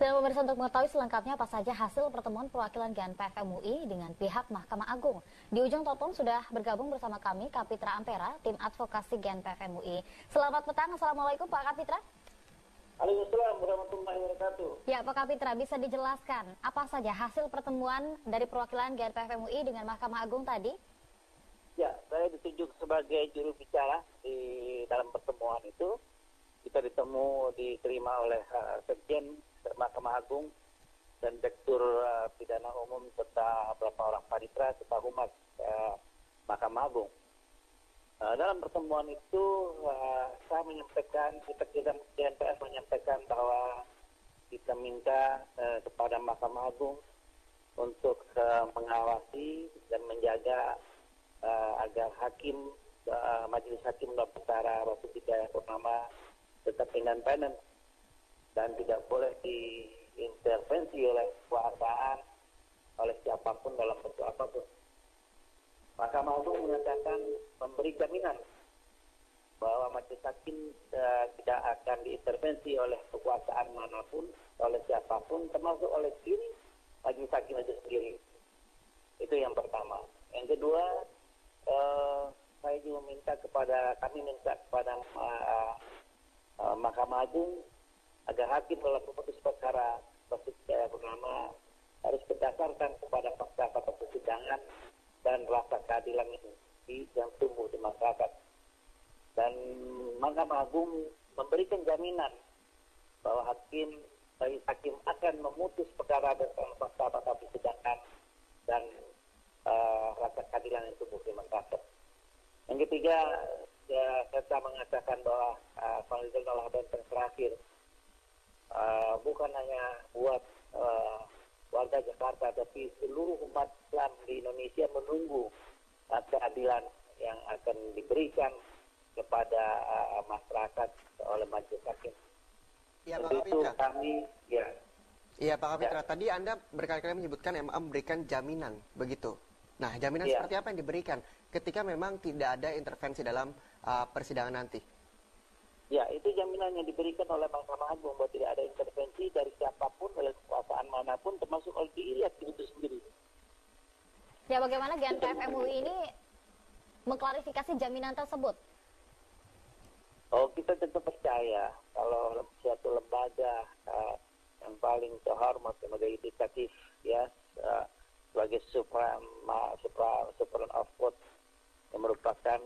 Dan pemirsa, untuk mengetahui selengkapnya apa saja hasil pertemuan perwakilan GNPF MUI dengan pihak Mahkamah Agung. Di ujung telepon sudah bergabung bersama kami Kapitra Ampera, tim advokasi GNPF MUI. Selamat petang, Assalamualaikum Pak Kapitra. Waalaikumsalam warahmatullahi wabarakatuh. Ya Pak Kapitra, bisa dijelaskan apa saja hasil pertemuan dari perwakilan GNPF MUI dengan Mahkamah Agung tadi? Ya, saya ditunjuk sebagai juru bicara di dalam pertemuan itu. Kita diterima oleh Sekjen Mahkamah Agung dan Direktur Pidana Umum serta beberapa orang panitera serta humas Mahkamah Agung. Dalam pertemuan itu saya menyampaikan, kita GNPF menyampaikan bahwa kita minta kepada Mahkamah Agung untuk mengawasi dan menjaga agar hakim Majelis Hakim dalam perkara Basuki Cahayapurnama tetap independen dan tidak boleh diintervensi oleh kekuasaan oleh siapapun dalam bentuk apapun. Mahkamah Agung menyatakan memberi jaminan bahwa Majelis Hakim tidak akan diintervensi oleh kekuasaan manapun, oleh siapapun, termasuk oleh diri Majelis Hakim itu sendiri. Itu yang pertama. Yang kedua, saya juga kami minta kepada Mahkamah Agung agar hakim dalam memutus perkara Basuki Cahayapurnama harus berdasarkan kepada fakta-fakta persidangan dan rasa keadilan yang tumbuh di masyarakat. Dan Mahkamah Agung memberikan jaminan bahwa Majelis Hakim akan memutus perkara berdasarkan fakta-fakta persidangan dan rasa keadilan yang tumbuh di masyarakat. Yang ketiga, saya mengatakan bahwa Validol adalah benteng terakhir, bukan hanya buat warga Jakarta, tapi seluruh umat Islam di Indonesia menunggu keadilan yang akan diberikan kepada masyarakat oleh Majelis Hakim. Iya, Pak Itu Kapitra. Iya, Pak Kapitra. Ya. Tadi Anda berkali-kali menyebutkan MA memberikan jaminan, begitu. Nah, jaminan Ya. seperti apa yang diberikan ketika memang tidak ada intervensi dalam persidangan nanti? Ya, itu jaminan yang diberikan oleh Mahkamah Agung bahwa tidak ada intervensi dari siapapun, oleh kekuasaan manapun, termasuk oleh diri hakim itu sendiri. Ya, bagaimana GNPF MUI ini mengklarifikasi jaminan tersebut? Oh, kita tentu percaya kalau suatu lembaga yang paling terhormat, lembaga yudikatif, ya, sebagai Supreme of Court yang merupakan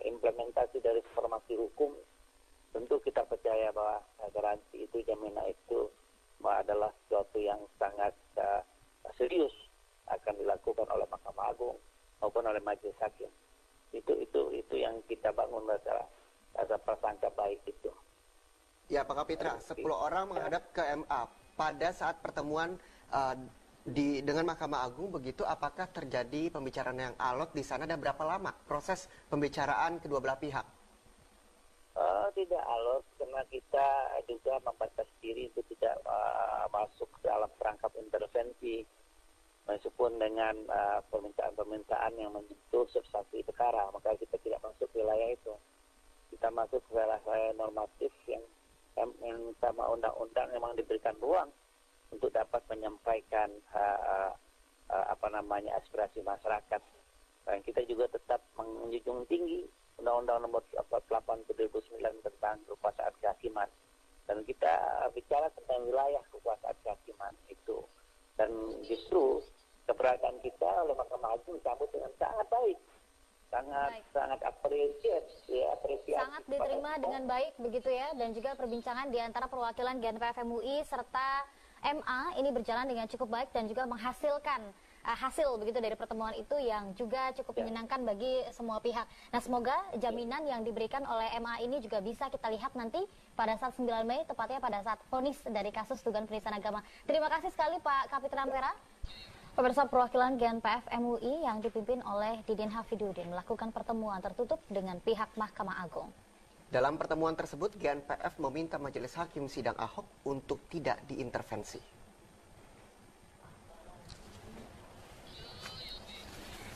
implementasi dari supremasi hukum, tentu kita percaya bahwa garansi itu, jaminan itu adalah sesuatu yang sangat serius akan dilakukan oleh Mahkamah Agung maupun oleh Majelis Hakim. Itu yang kita bangun rasa prasangka baik itu. Ya, Pak Kapitra, 10 orang menghadap ke MA pada saat pertemuan dengan Mahkamah Agung, begitu, apakah terjadi pembicaraan yang alot di sana dan berapa lama proses pembicaraan kedua belah pihak? Tidak alot, karena kita juga membatasi diri untuk tidak masuk dalam perangkap intervensi, meskipun dengan permintaan-permintaan yang menyentuh substansi perkara, maka kita tidak masuk wilayah itu. Kita masuk ke wilayah normatif yang sama undang-undang memang diberikan ruang untuk dapat menyampaikan aspirasi masyarakat. Dan kita juga tetap menjunjung tinggi Undang-Undang Nomor 48 2009 tentang kekuasaan kehakiman. Dan kita bicara tentang wilayah kekuasaan kehakiman itu. Dan justru keberadaan kita oleh Mahkamah Agung disambut dengan sangat baik. Sangat apresiasi. Sangat diterima dengan baik begitu ya, dan juga perbincangan di antara perwakilan GNPF MUI serta MA ini berjalan dengan cukup baik dan juga menghasilkan hasil begitu dari pertemuan itu yang juga cukup menyenangkan bagi semua pihak. Nah, semoga jaminan yang diberikan oleh MA ini juga bisa kita lihat nanti pada saat 9 Mei, tepatnya pada saat vonis dari kasus dugaan penistaan agama. Terima kasih sekali Pak Kapitra Ampera. Pemirsa, perwakilan GNPF MUI yang dipimpin oleh Didin Hafidudin melakukan pertemuan tertutup dengan pihak Mahkamah Agung. Dalam pertemuan tersebut, GNPF meminta Majelis Hakim Sidang Ahok untuk tidak diintervensi.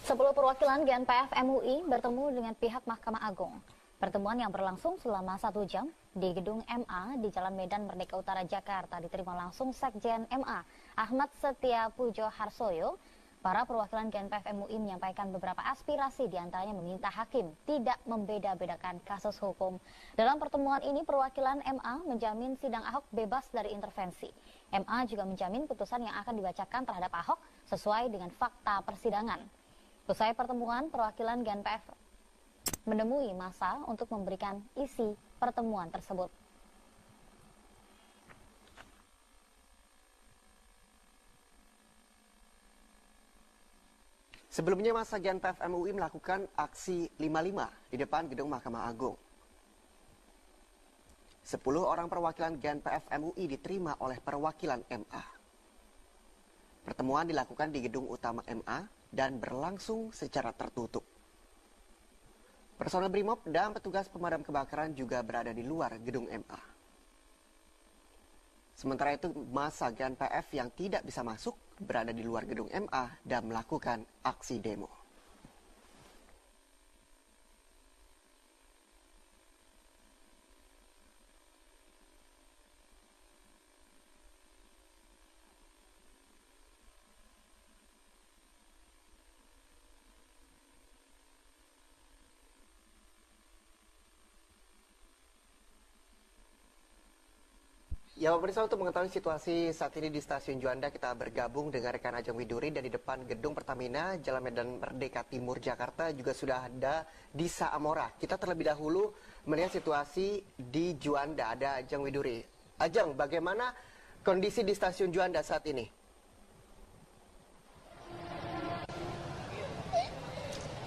10 perwakilan GNPF MUI bertemu dengan pihak Mahkamah Agung. Pertemuan yang berlangsung selama 1 jam di gedung MA di Jalan Medan Merdeka Utara, Jakarta diterima langsung Sekjen MA Ahmad Setia Pujo Harsoyo. Para perwakilan GNPF MUI menyampaikan beberapa aspirasi, diantaranya meminta hakim tidak membeda-bedakan kasus hukum. Dalam pertemuan ini, perwakilan MA menjamin sidang Ahok bebas dari intervensi. MA juga menjamin putusan yang akan dibacakan terhadap Ahok sesuai dengan fakta persidangan. Usai pertemuan, perwakilan GNPF menemui massa untuk memberikan isi pertemuan tersebut. Sebelumnya massa GNPF MUI melakukan aksi 55 di depan gedung Mahkamah Agung. 10 orang perwakilan GNPF MUI diterima oleh perwakilan MA. Pertemuan dilakukan di gedung utama MA dan berlangsung secara tertutup. Personel BRIMOB dan petugas pemadam kebakaran juga berada di luar gedung MA. Sementara itu, massa GNPF yang tidak bisa masuk berada di luar gedung MA dan melakukan aksi demo. Ya, pemirsa, untuk mengetahui situasi saat ini di Stasiun Juanda, kita bergabung dengan rekan Ajeng Widuri dan di depan gedung Pertamina, Jalan Medan Merdeka Timur, Jakarta, juga sudah ada Disa Amora. Kita terlebih dahulu melihat situasi di Juanda, ada Ajeng Widuri. Ajeng, bagaimana kondisi di Stasiun Juanda saat ini?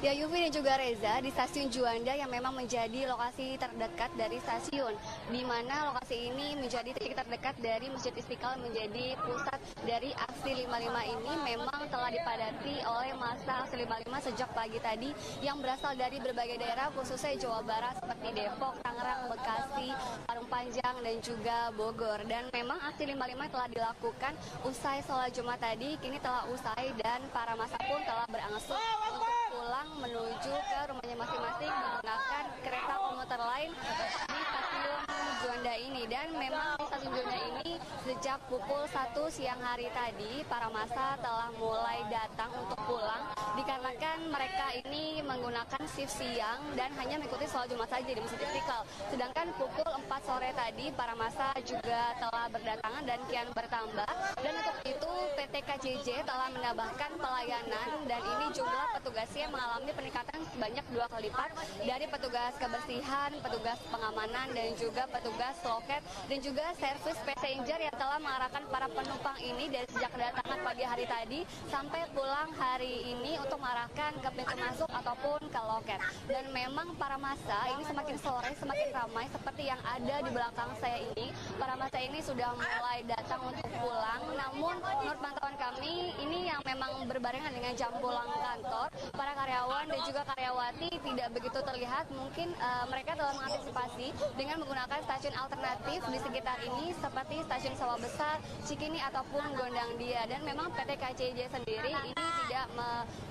Ya, Yufi dan juga Reza, di Stasiun Juanda yang memang menjadi lokasi terdekat dari stasiun, di mana lokasi ini menjadi titik terdekat dari Masjid Istiqlal, menjadi pusat dari aksi 55 ini memang telah dipadati oleh massa aksi 55 sejak pagi tadi yang berasal dari berbagai daerah, khususnya Jawa Barat seperti Depok, Tangerang, Bekasi, Parung Panjang, dan juga Bogor. Dan memang aksi 55 telah dilakukan usai sholat Jumat tadi, kini telah usai dan para massa pun telah berangsur untuk pulang menuju ke rumahnya masing-masing menggunakan kereta komuter lain di Stasiun Juanda ini. Dan memang di Stasiun Juanda ini sejak pukul 1 siang hari tadi para massa telah mulai datang untuk pulang dikarenakan mereka ini menggunakan shift siang dan hanya mengikuti sholat Jumat saja di Masjid Istiqlal. Sedangkan pukul 4 sore tadi para massa juga telah berdatangan dan kian bertambah. Dan untuk itu PT KJJ telah menambahkan pelayanan dan ini jumlah petugasnya mengalami peningkatan sebanyak 2 kali lipat dari petugas kebersihan, petugas pengamanan, dan juga petugas loket dan juga servis passenger yang telah mengarahkan para penumpang ini dari sejak kedatangan pagi hari tadi sampai pulang hari ini untuk mengarahkan ke pintu masuk ataupun ke loket. Dan memang para massa ini semakin sore semakin ramai seperti yang ada di belakang saya ini. Para massa ini sudah mulai datang untuk pulang, namun menurut pantauan kami ini yang memang berbarengan dengan jam pulang kantor, para karyawan dan juga karyawati tidak begitu terlihat. Mungkin mereka telah mengantisipasi dengan menggunakan stasiun alternatif di sekitar ini seperti stasiun Sawah Besar, Cikini ataupun Gondang Dia. Dan memang PT KCJ sendiri ini tidak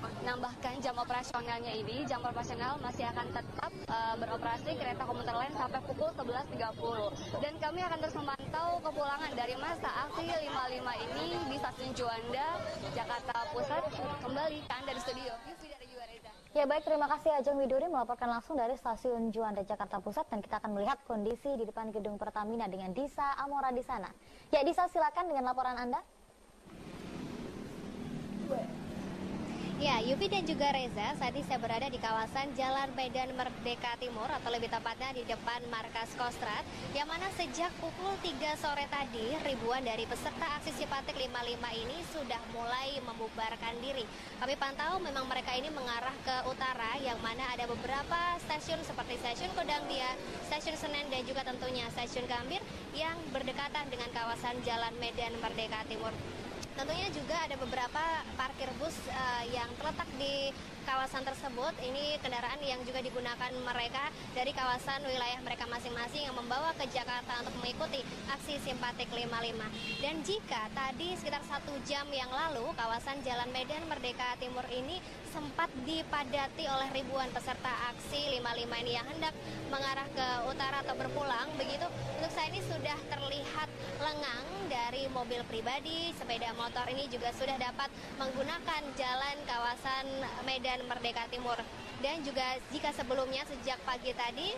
menambahkan jam operasionalnya ini. Jam operasional masih akan tetap beroperasi kereta komuter lain sampai pukul 11.30. Dan kami akan terus memantau kepulangan dari massa aksi 55 ini di Stasiun Juanda, Jakarta Pusat. Kembali ke Anda di studio. Yufi dan juga Reza. Ya baik, terima kasih Ajeng Widuri melaporkan langsung dari Stasiun Juanda, Jakarta Pusat, dan kita akan melihat kondisi di depan gedung Pertamina dengan Disa Amora di sana. Ya Disa, silakan dengan laporan Anda. Ya, Yufi dan juga Reza, saat ini saya berada di kawasan Jalan Medan Merdeka Timur atau lebih tepatnya di depan markas Kostrad, yang mana sejak pukul 3 sore tadi ribuan dari peserta aksi Sipatik 55 ini sudah mulai membubarkan diri. Kami pantau memang mereka ini mengarah ke utara, yang mana ada beberapa stasiun seperti stasiun Gondang Dia, stasiun Senen, dan juga tentunya stasiun Gambir yang berdekatan dengan kawasan Jalan Medan Merdeka Timur. Tentunya juga ada beberapa parkir bus yang terletak di kawasan tersebut. Ini kendaraan yang juga digunakan mereka dari kawasan wilayah mereka masing-masing yang membawa ke Jakarta untuk mengikuti aksi Simpatik 55. Dan jika tadi sekitar 1 jam yang lalu kawasan Jalan Medan Merdeka Timur ini sempat dipadati oleh ribuan peserta aksi 55 ini yang hendak mengarah ke utara atau berpulang, begitu untuk saat ini sudah terlihat lengang dari mobil pribadi, sepeda motor ini juga sudah dapat menggunakan jalan kawasan Medan Merdeka Timur. Dan juga jika sebelumnya sejak pagi tadi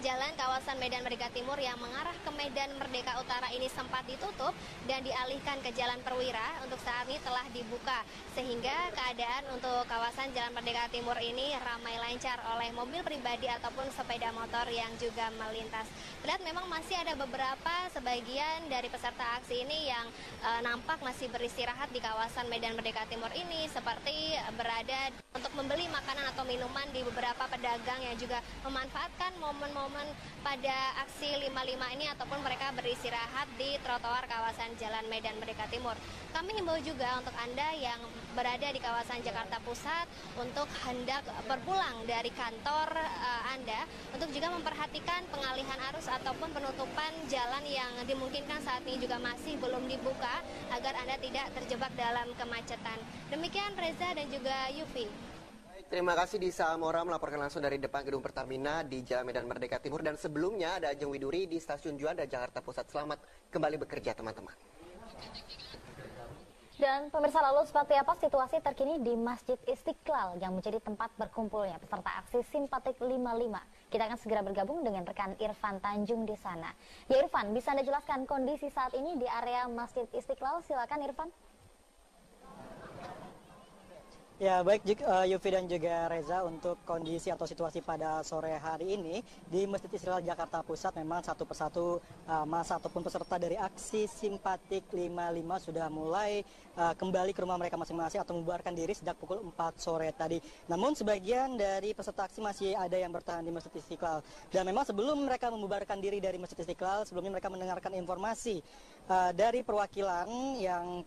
jalan kawasan Medan Merdeka Timur yang mengarah ke Medan Merdeka Utara ini sempat ditutup dan dialihkan ke Jalan Perwira, untuk saat ini telah dibuka sehingga keadaan untuk kawasan Jalan Merdeka Timur ini ramai lancar oleh mobil pribadi ataupun sepeda motor yang juga melintas. Terlihat memang masih ada beberapa sebagian dari peserta aksi ini yang nampak masih beristirahat di kawasan Medan Merdeka Timur ini, seperti berada untuk membeli makanan atau minuman di beberapa pedagang yang juga memanfaatkan momen-momen pada aksi 55 ini ataupun mereka beristirahat di trotoar kawasan Jalan Medan Merdeka Timur. Kami himbau juga untuk Anda yang berada di kawasan Jakarta Pusat untuk hendak berpulang dari kantor Anda untuk juga memperhatikan pengalihan arus ataupun penutupan jalan yang dimungkinkan saat ini juga masih belum dibuka agar Anda tidak terjebak dalam kemacetan. Demikian Reza dan juga Yufi. Terima kasih Disa Amora melaporkan langsung dari depan gedung Pertamina di Jalan Medan Merdeka Timur. Dan sebelumnya ada Ajeng Widuri di Stasiun Juanda, Jakarta Pusat. Selamat kembali bekerja teman-teman. Dan pemirsa, lalu seperti apa situasi terkini di Masjid Istiqlal yang menjadi tempat berkumpulnya peserta aksi Simpatik 55? Kita akan segera bergabung dengan rekan Irfan Tanjung di sana. Ya Irfan, bisa Anda jelaskan kondisi saat ini di area Masjid Istiqlal? Silakan Irfan. Ya baik Yufi dan juga Reza, untuk kondisi atau situasi pada sore hari ini di Masjid Istiqlal Jakarta Pusat memang satu persatu masa ataupun peserta dari aksi Simpatik 55 sudah mulai kembali ke rumah mereka masing-masing atau membubarkan diri sejak pukul 4 sore tadi. Namun sebagian dari peserta aksi masih ada yang bertahan di Masjid Istiqlal. Dan memang sebelum mereka membubarkan diri dari Masjid Istiqlal, sebelumnya mereka mendengarkan informasi dari perwakilan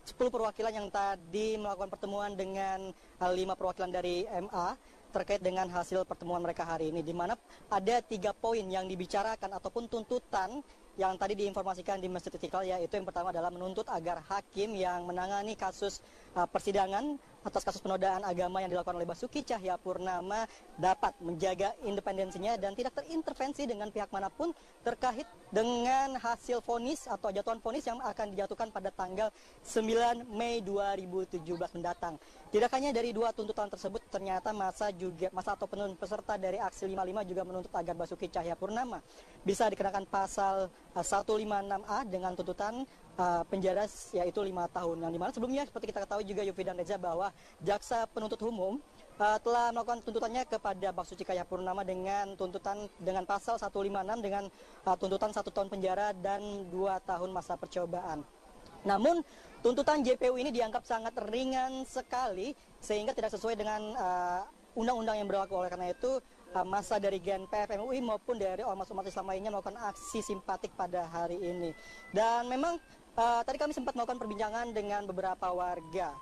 10 perwakilan yang tadi melakukan pertemuan dengan 5 perwakilan dari MA terkait dengan hasil pertemuan mereka hari ini, di mana ada 3 poin yang dibicarakan ataupun tuntutan yang tadi diinformasikan di Masjid Istiqlal, yaitu yang pertama adalah menuntut agar hakim yang menangani kasus persidangan atas kasus penodaan agama yang dilakukan oleh Basuki Cahayapurnama dapat menjaga independensinya dan tidak terintervensi dengan pihak manapun terkait dengan hasil vonis atau jatuhan vonis yang akan dijatuhkan pada tanggal 9 Mei 2017 mendatang. Tidak hanya dari 2 tuntutan tersebut, ternyata masa ataupun peserta dari aksi 55 juga menuntut agar Basuki Cahayapurnama bisa dikenakan pasal 156A dengan tuntutan penjara yaitu 5 tahun. Yang dimana sebelumnya seperti kita ketahui juga Yufi dan Reza bahwa jaksa penuntut umum telah melakukan tuntutannya kepada Basuki Cahayapurnama dengan tuntutan dengan pasal 156 dengan tuntutan 1 tahun penjara dan 2 tahun masa percobaan. Namun tuntutan JPU ini dianggap sangat ringan sekali sehingga tidak sesuai dengan undang-undang yang berlaku. Oleh karena itu masa dari GNPF MUI maupun dari ormas umat Islam lainnya melakukan aksi simpatik pada hari ini. Dan memang tadi kami sempat melakukan perbincangan dengan beberapa warga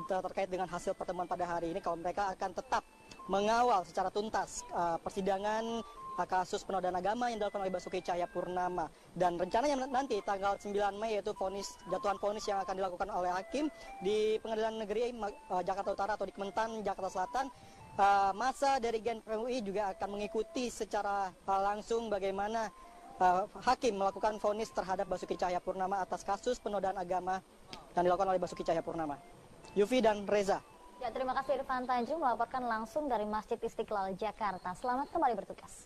terkait dengan hasil pertemuan pada hari ini, kalau mereka akan tetap mengawal secara tuntas persidangan kasus penodaan agama yang dilakukan oleh Basuki Cahayapurnama. Dan rencananya nanti tanggal 9 Mei yaitu jatuhan vonis yang akan dilakukan oleh hakim di Pengadilan Negeri Jakarta Utara atau di Kementan Jakarta Selatan. Masa dari GNPF MUI juga akan mengikuti secara langsung bagaimana hakim melakukan vonis terhadap Basuki Cahayapurnama atas kasus penodaan agama yang dilakukan oleh Basuki Cahayapurnama. Yufi dan Reza. Ya, terima kasih Irfan Tanjung melaporkan langsung dari Masjid Istiqlal Jakarta. Selamat kembali bertugas.